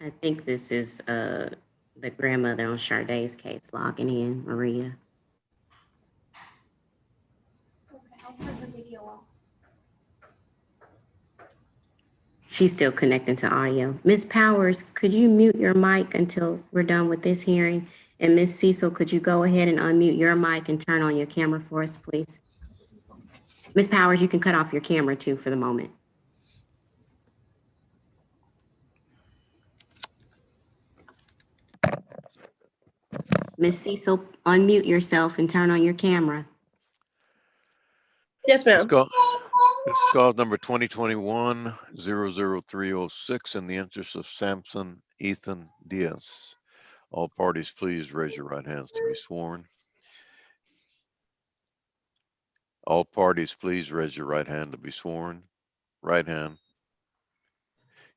I think this is the grandmother on Shardae's case logging in, Maria. Okay, I'll turn the video off. She's still connecting to audio. Ms. Powers, could you mute your mic until we're done with this hearing? And Ms. Cecil, could you go ahead and unmute your mic and turn on your camera for us, please? Ms. Powers, you can cut off your camera too for the moment. Ms. Cecil, unmute yourself and turn on your camera. Yes, ma'am. This is call number 2021-00306 in the interest of Samson Ethan Diaz. All parties, please raise your right hands to be sworn. All parties, please raise your right hand to be sworn. Right hand.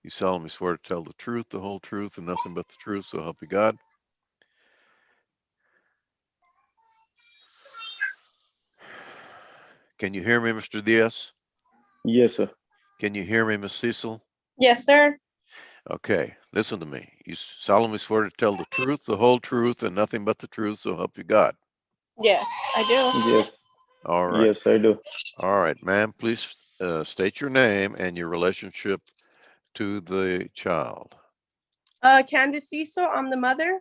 You solemnly swear to tell the truth, the whole truth, and nothing but the truth, so help you God. Can you hear me, Mr. Diaz? Yes, sir. Can you hear me, Miss Cecil? Yes, sir. Okay, listen to me. You solemnly swear to tell the truth, the whole truth, and nothing but the truth, so help you God. Yes, I do. Yes. All right. Yes, I do. All right, ma'am, please state your name and your relationship to the child. Candace Cecil, I'm the mother.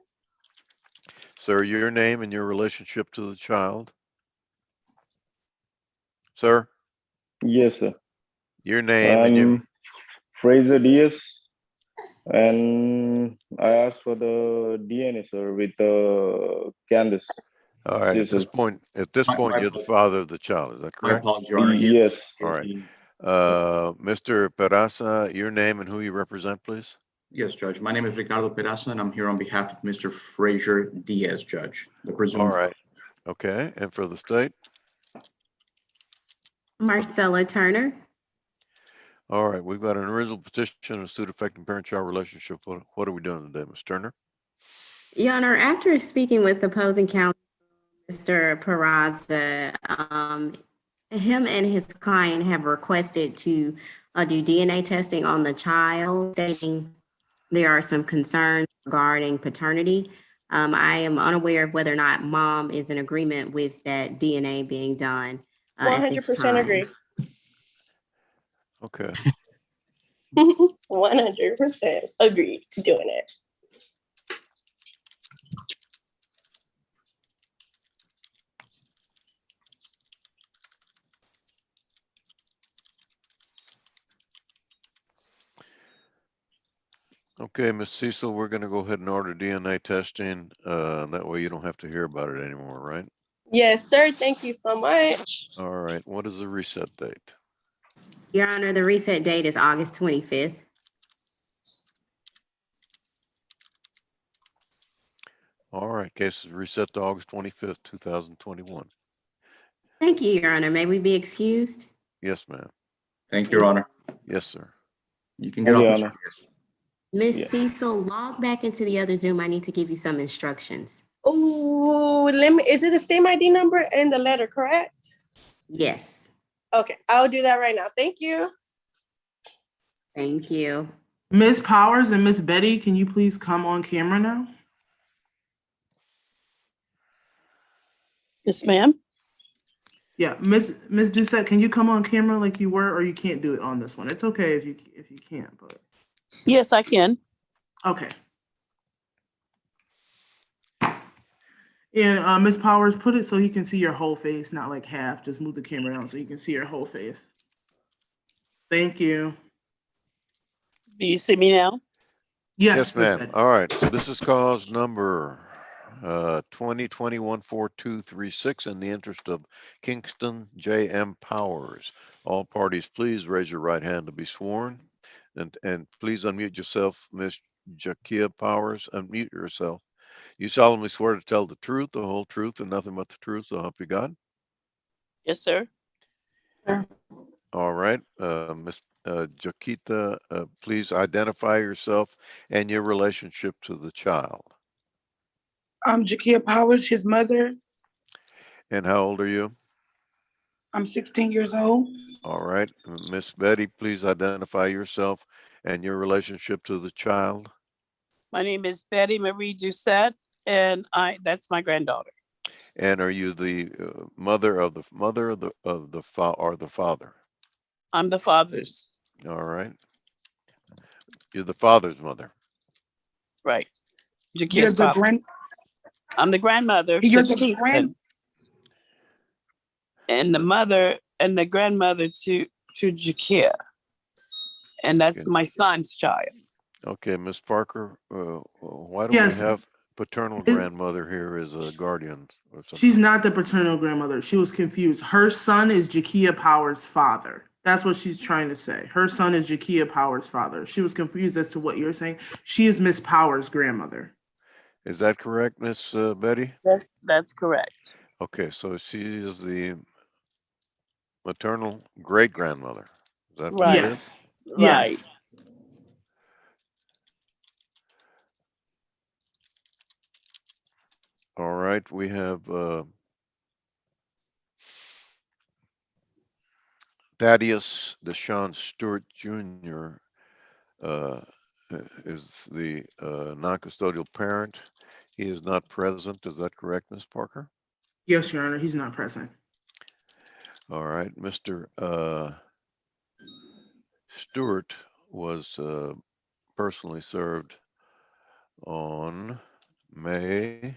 Sir, your name and your relationship to the child. Sir, Yes, sir. your name and your... I'm Fraser Diaz, and I asked for the DNA, sir, with Candace. All right, at this Cecil. point, you're the father of the child. Is that My correct? apologies, Your Honor. Yes. All right. Mr. Peraza, your name and who you represent, please. Yes, Judge. My name is Ricardo Peraza, and I'm here on behalf of Mr. Fraser Diaz, Judge, the presumed. All right. Okay, and for the state? Marcella Turner. All right, we've got an original petition of suit affecting parent-child relationship. What are we doing today, Ms. Turner? Your Honor, after speaking with opposing counsel, Mr. Peraza, him and his client have requested to do DNA testing on the child, stating there are some concerns regarding paternity. I am unaware of whether or not mom is in agreement with that DNA being done at this 100% time. agree. Okay. 100% agreed to doing it. Okay, Ms. Cecil, we're going to go ahead and order DNA testing. That way you don't have to hear about it anymore, right? Yes, sir. Thank you so much. All right. What is the reset date? Your Honor, the reset date is August 25th. All right. Case is reset to August 25th, 2021. Thank you, Your Honor. May we be excused? Yes, ma'am. Thank you, Your Honor. Yes, sir. You can get off the chair. Ms. Yeah. Cecil, log back into the other Zoom. I need to give you some instructions. Oh, is it the same ID number and the letter, correct? Yes. Okay, I'll do that right now. Thank you. Thank you. Ms. Powers and Miss Betty, can you please come on camera now? Yes, ma'am. Yeah, Miss Doucette, can you come on camera like you were, or you can't do it on this one? It's okay if you can't, but Yes, I can. okay. And Ms. Powers, put it so he can see your whole face, not like half. Just move the camera down so you can see your whole face. Thank you. Do you see me now? Yes, ma'am. Betty. All right. This is cause number 2021-4236 in the interest of Kingston J.M. Powers. All parties, please raise your right hand to be sworn. And please unmute yourself, Ms. Jakia Powers. Unmute yourself. You solemnly swear to tell the truth, the whole truth, and nothing but the truth, so help you God? Yes, sir. All right. Ms. Jaquita, please identify yourself and your relationship to the child. I'm Jakia Powers, his mother. And how old are you? I'm 16 years old. All right. Miss Betty, please identify yourself and your relationship to the child. My name is Betty Marie Doucette, and that's my granddaughter. And are you the mother of the father? I'm the father's. All right. You're the father's mother. Right. You're Jakia's the papa. I'm the grandmother You're to the Kingston. And the mother and the grandmother to Jakia. And that's Okay. my son's child. Okay, Miss Parker, why don't we Yes. have paternal grandmother here as a guardian or something? She's not the paternal grandmother. She was confused. Her son is Jakia Powers' father. That's what she's trying to say. Her son is Jakia Powers' father. She was confused as to what you're saying. She is Miss Powers' grandmother. Is that correct, Miss Betty? That's correct. Okay, so she is the maternal great grandmother. Is that what it is? Yes. Right. Yes. All right, we have Thaddeus Deshaun Stewart Jr. uh, is the non-custodial parent. He is not present. Is that correct, Ms. Parker? Yes, Your Honor. He's not present. All right, Mr. Stewart was personally served on May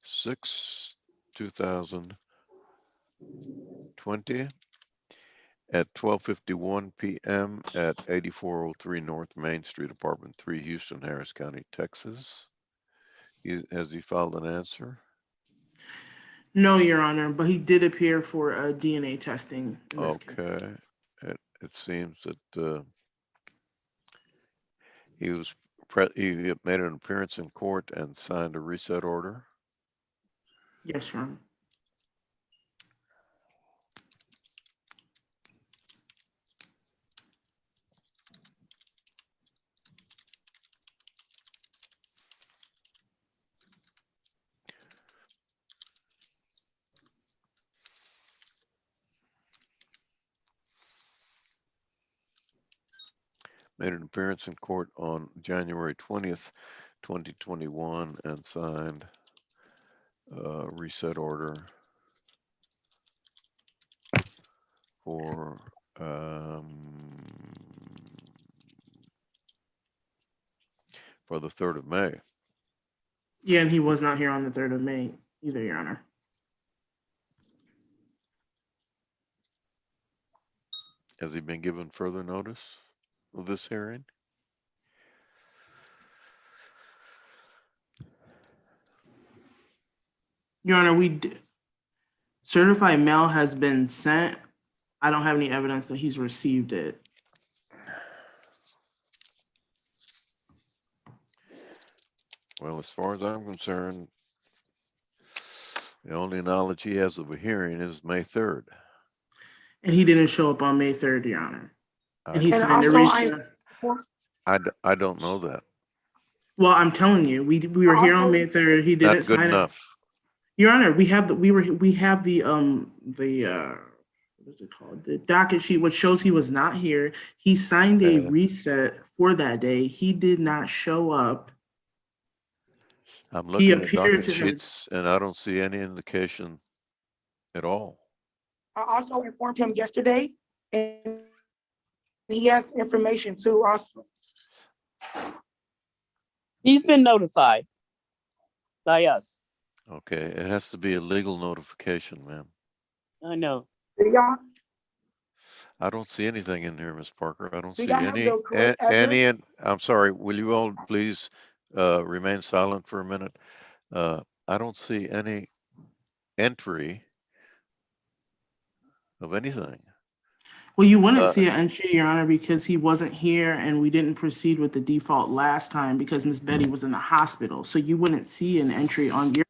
6, 2020 at 12:51 p.m. at 8403 North Main Street, Apartment 3, Houston, Harris County, Texas. Has he filed an answer? No, Your Honor, but he did appear for DNA testing in this case. Okay. It seems that he made an appearance in court and signed a reset order. Yes, Your Honor. Made an appearance in court on January 20th, 2021 and signed a reset order for the 3rd of May. Yeah, and he was not here on the 3rd of May either, Your Honor. Has he been given further notice of this hearing? Your Honor, certified mail has been sent. I don't have any evidence that he's received it. Well, as far as I'm concerned, the only knowledge he has of a hearing is May 3rd. And he didn't show up on May 3rd, Your Honor. And he And signed a also, reset. I don't know that. Well, I'm telling you, we were here on May 3rd. He didn't Not good sign it. enough. Your Honor, we have the what is it called? The docket sheet, which shows he was not here. He signed a reset for that day. He did not show up. I'm He looking at appeared docket to have. sheets and I don't see any indication at all. I also informed him yesterday, and he has information too also. He's been notified by us. Okay, it has to be a legal notification, ma'am. I know. Do y'all, I don't see anything in here, Ms. Parker. I don't do see y'all have the correct any, address? I'm sorry, will you all please remain silent for a minute? I don't see any entry of anything. Well, you wouldn't see an entry, Your Honor, because he wasn't here and we didn't proceed with the default last time because Miss Betty was in the hospital. So you wouldn't see an entry on your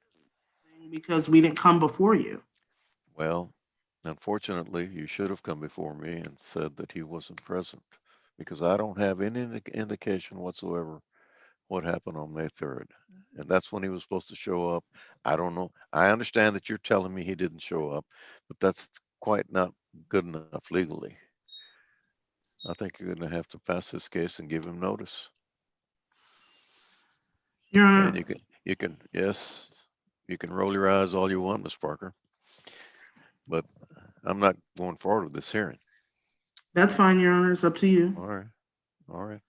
thing because we didn't come before you. Well, unfortunately, you should have come before me and said that he wasn't present because I don't have any indication whatsoever what happened on May 3rd. And that's when he was supposed to show up. I don't know. I understand that you're telling me he didn't show up, but that's quite not good enough legally. I think you're going to have to pass this case and give him notice. Your And Honor, yes, you can roll your eyes all you want, Ms. Parker, but I'm not going forward with this hearing. that's fine, Your Honor. It's up to you. All right, all right.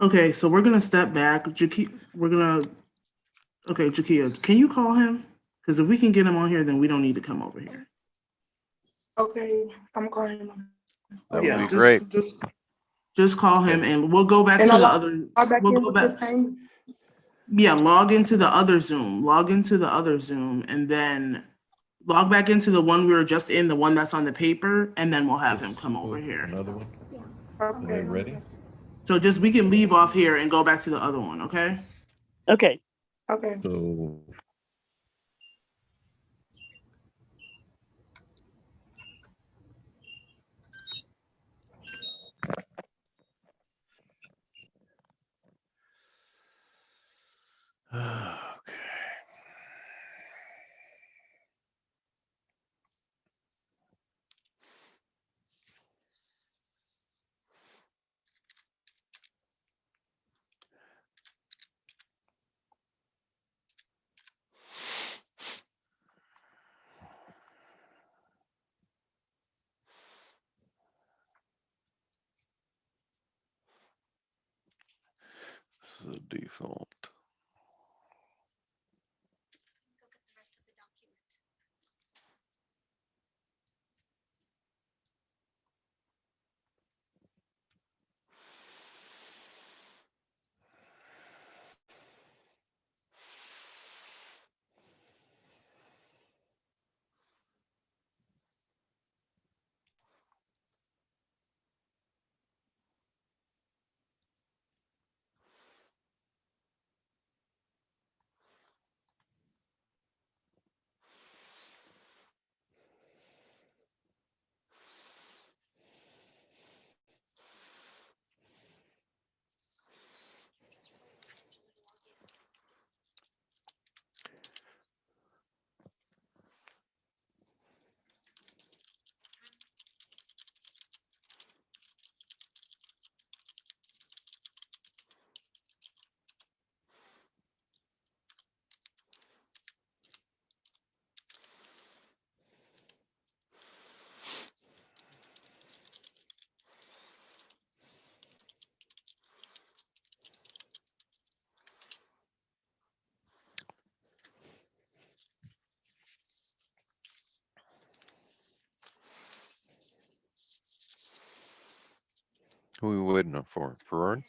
Okay, so we're gonna step back. Okay, Jakia, can you call him? Because if we can get him on here, then we don't need to come over here. Okay, I'm calling him. That would be Yeah, great. just call him Okay. and we'll go back And to I'll the other, log back we'll in go with this back. same. Yeah, log into the other Zoom, and then log back into the one we were just in, the one that's on the paper, and then we'll have him come over here. Another one? Okay. Ready? So just, we can leave off here and go back to the other one, okay? Okay. Okay. So okay. This is a default. Who are we waiting for? Ferrari?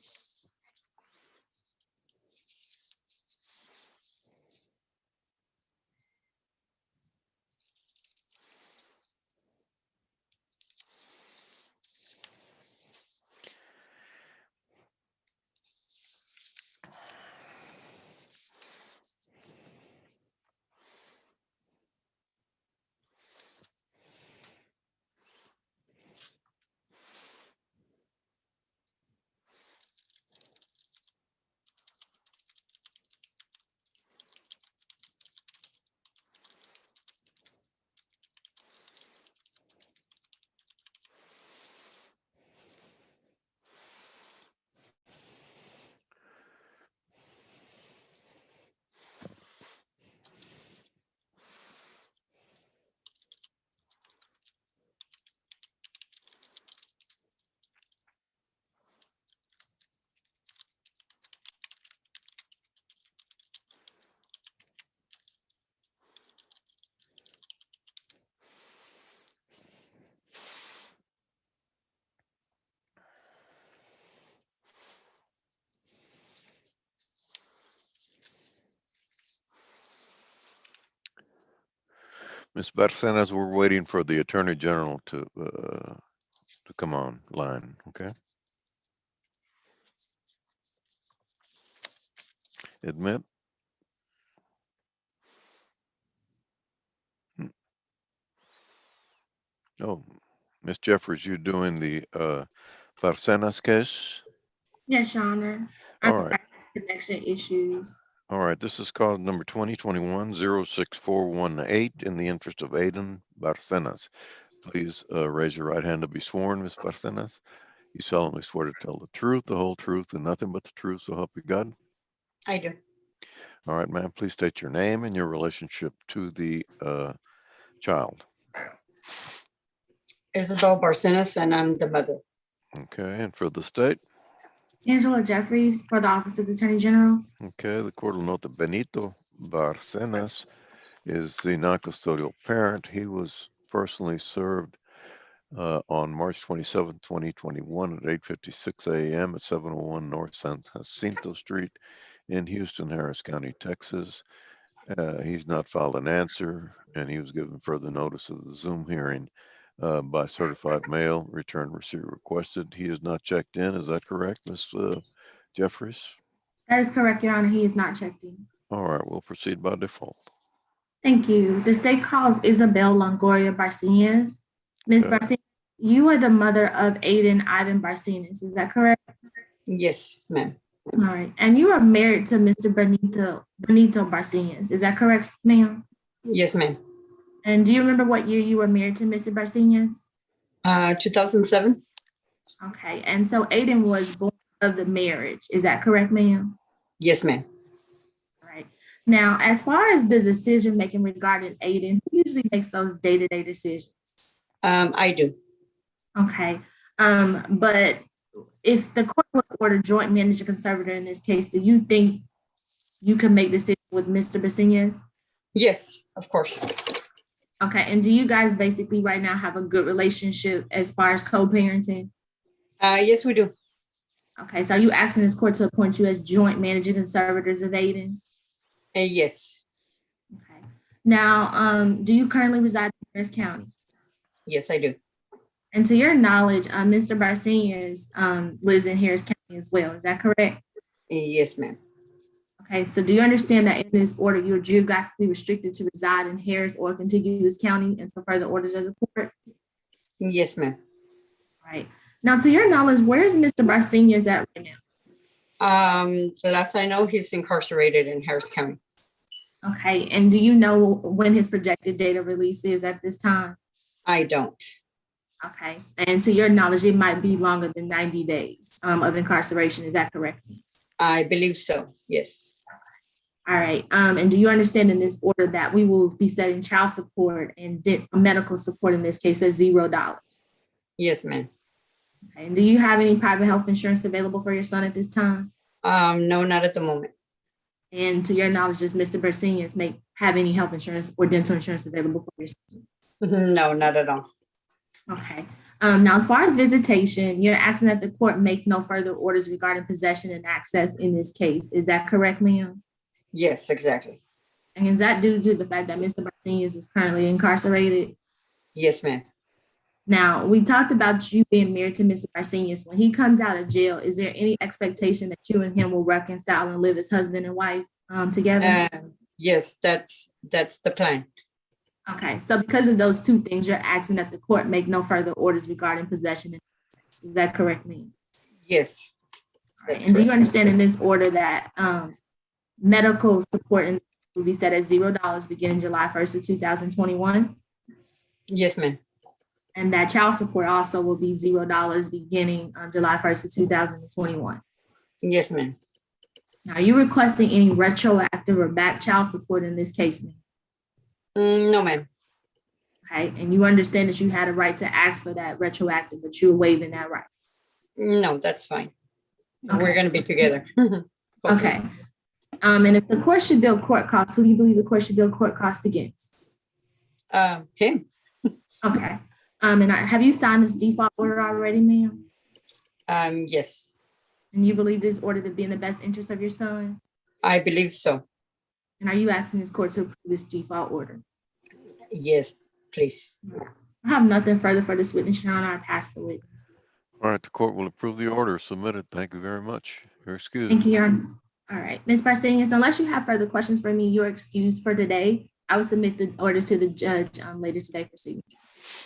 Ms. Barcenas, we're waiting for the Attorney General to come online, okay? Admit? Hmm. Oh, Ms. Jeffers, you doing the Barcenas case? Yes, Your Honor. All I'm right. sorry, connection issues. All right, this is cause number 2021-06418 in the interest of Aiden Barcenas. Please raise your right hand to be sworn, Ms. Barcenas. You solemnly swear to tell the truth, the whole truth, and nothing but the truth, so help you God? I do. All right, ma'am, please state your name and your relationship to the child. Isabel Barcenas, and I'm the mother. Okay, and for the state? Angela Jeffries for the Office of the Attorney General. Okay, the court will note that Benito Barcenas is the non-custodial parent. He was personally served on March 27, 2021 at 8:56 a.m. at 701 North San Jacinto Street in Houston, Harris County, Texas. He's not filed an answer, and he was given further notice of the Zoom hearing by certified mail. Return receipt requested. He is not checked in. Is that correct, Ms. Jeffries? That is correct, Your Honor. He is not checked in. All right, we'll proceed by default. Thank you. The state calls Isabel Longoria Barcenas. Ms. Okay. Barcenas, you are the mother of Aiden Ivan Barcenas. Is that correct? Yes, ma'am. All right. And you are married to Mr. Benito Barcenas. Is that correct, ma'am? Yes, ma'am. And do you remember what year you were married to Mr. Barcenas? 2007. Okay. And so Aiden was born of the marriage. Is that correct, ma'am? Yes, ma'am. All right. Now, as far as the decision making regarding Aiden, who usually makes those day-to-day decisions? I do. Okay. But if the court would order joint manager conservator in this case, do you think you can make decisions with Mr. Barcenas? Yes, of course. Okay. And do you guys basically right now have a good relationship as far as co-parenting? Yes, we do. Okay. So are you asking this court to appoint you as joint manager conservators of Aiden? Yes. Okay. Now, do you currently reside in Harris County? Yes, I do. And to your knowledge, Mr. Barcenas lives in Harris County as well. Is that correct? Yes, ma'am. Okay, so do you understand that in this order, you're geographically restricted to reside in Harris or contiguous county until further orders of the court? Yes, ma'am. Right. Now, to your knowledge, where is Mr. Barcenas at right now? Last I know, he's incarcerated in Harris County. Okay, and do you know when his projected date of release is at this time? I don't. Okay, and to your knowledge, it might be longer than 90 days of incarceration. Is that correct? I believe so. Yes. All right. And do you understand in this order that we will be setting child support and medical support in this case at $0? Yes, ma'am. Okay. And do you have any private health insurance available for your son at this time? No, not at the moment. And to your knowledge, does Mr. Barcenas have any health insurance or dental insurance available for your son? No, not at all. Okay. Now, as far as visitation, you're asking that the court make no further orders regarding possession and access in this case. Is that correct, ma'am? Yes, exactly. And is that due to the fact that Mr. Barcenas is currently incarcerated? Yes, ma'am. Now, we talked about you being married to Mr. Barcenas. When he comes out of jail, is there any expectation that you and him will reconcile and live as husband and wife together? Yes, that's the plan. Okay, so because of those two things, you're asking that the court make no further orders regarding possession. Is that correct, ma'am? Yes. Right. And do you understand in this order that medical support will be set at $0 beginning July 1st of 2021? Yes, ma'am. And that child support also will be $0 beginning July 1st of 2021? Yes, ma'am. Now, are you requesting any retroactive or back child support in this case, ma'am? No, ma'am. Okay, and you understand that you had a right to ask for that retroactive, but you're waiving that right? No, that's fine. Okay. We're going to be together. Okay. And if the court should bill court costs, who do you believe the court should bill court costs against? Him. Okay. And have you signed this default order already, ma'am? Yes. And you believe this order to be in the best interest of your son? I believe so. And are you asking this court to approve this default order? Yes, please. I have nothing further for this witness, Your Honor. I pass the witness. All right, the court will approve the order submitted. Thank you very much. You're excused. Thank you, Your Honor. All right, Ms. Barcenas, unless you have further questions for me, you're excused for today. I will submit the order to the judge later today for signature.